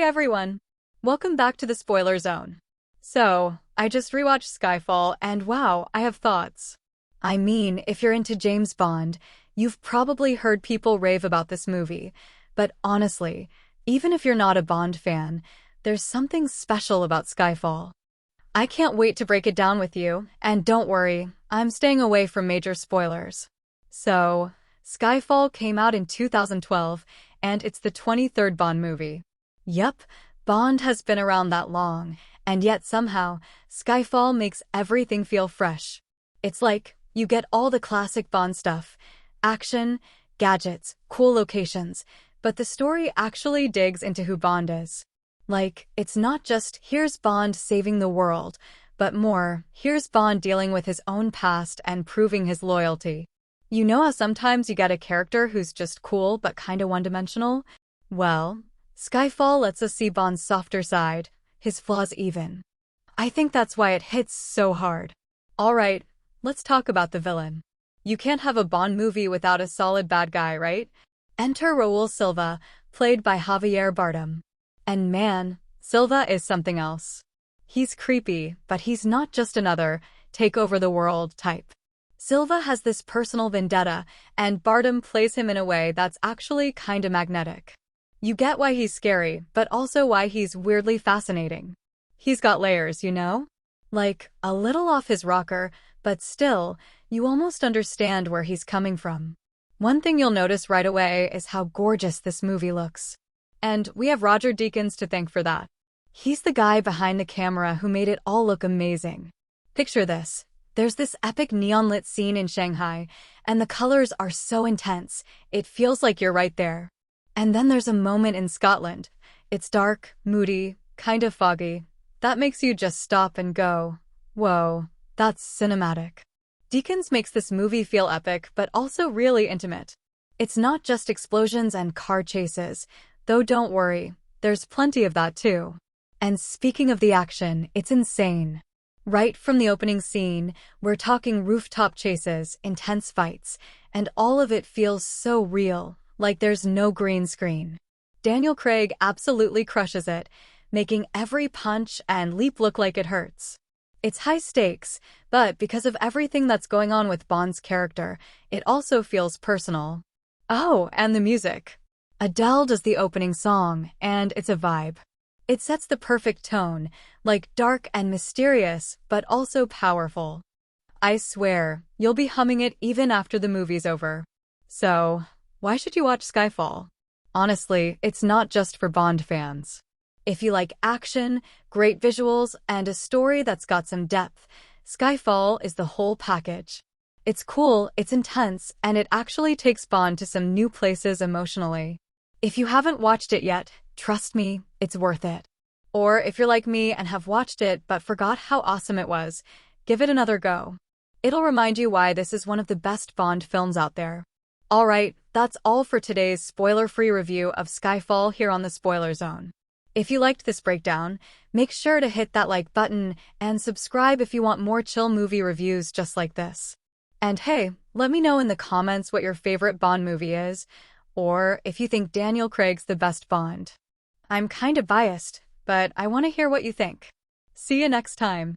everyone! Welcome back to the spoiler zone. So, I just rewatched Skyfall and wow, I have thoughts. I mean, if you're into James Bond, you've probably heard people rave about this movie. But honestly, even if you're not a Bond fan, there's something special about Skyfall. I can't wait to break it down with you, and don't worry, I'm staying away from major spoilers. So, Skyfall came out in 2012, and it's the 23rd Bond movie. Yup, Bond has been around that long, and yet somehow, Skyfall makes everything feel fresh. It's like, you get all the classic Bond stuff, action, gadgets, cool locations, but the story actually digs into who Bond is. Like, it's not just, here's Bond saving the world, but more, here's Bond dealing with his own past and proving his loyalty. You know how sometimes you get a character who's just cool but kinda one-dimensional? Well, Skyfall lets us see Bond's softer side, his flaws even. I think that's why it hits so hard. Alright, let's talk about the villain. You can't have a Bond movie without a solid bad guy, right? Enter Raul Silva, played by Javier Bardem. And man, Silva is something else. He's creepy, but he's not just another take-over-the-world type. Silva has this personal vendetta, and Bardem plays him in a way that's actually kinda magnetic. You get why he's scary, but also why he's weirdly fascinating. He's got layers, you know? Like, a little off his rocker, but still, you almost understand where he's coming from. One thing you'll notice right away is how gorgeous this movie looks. And we have Roger Deakins to thank for that. He's the guy behind the camera who made it all look amazing. Picture this. There's this epic neon-lit scene in Shanghai, and the colors are so intense, it feels like you're right there. And then there's a moment in Scotland. It's dark, moody, kind of foggy. That makes you just stop and go, whoa, that's cinematic. Deakins makes this movie feel epic, but also really intimate. It's not just explosions and car chases, though don't worry, there's plenty of that too. And speaking of the action, it's insane. Right from the opening scene, we're talking rooftop chases, intense fights, and all of it feels so real, like there's no green screen. Daniel Craig absolutely crushes it, making every punch and leap look like it hurts. It's high stakes, but because of everything that's going on with Bond's character, it also feels personal. Oh, and the music. Adele does the opening song, and it's a vibe. It sets the perfect tone, like dark and mysterious, but also powerful. I swear, you'll be humming it even after the movie's over. So, why should you watch Skyfall? Honestly, it's not just for Bond fans. If you like action, great visuals, and a story that's got some depth, Skyfall is the whole package. It's cool, it's intense, and it actually takes Bond to some new places emotionally. If you haven't watched it yet, trust me, it's worth it. Or if you're like me and have watched it but forgot how awesome it was, give it another go. It'll remind you why this is one of the best Bond films out there. Alright, that's all for today's spoiler-free review of Skyfall here on the Spoiler Zone. If you liked this breakdown, make sure to hit that like button and subscribe if you want more chill movie reviews just like this. And hey, let me know in the comments what your favorite Bond movie is, or if you think Daniel Craig's the best Bond. I'm kinda biased, but I want to hear what you think. See you next time.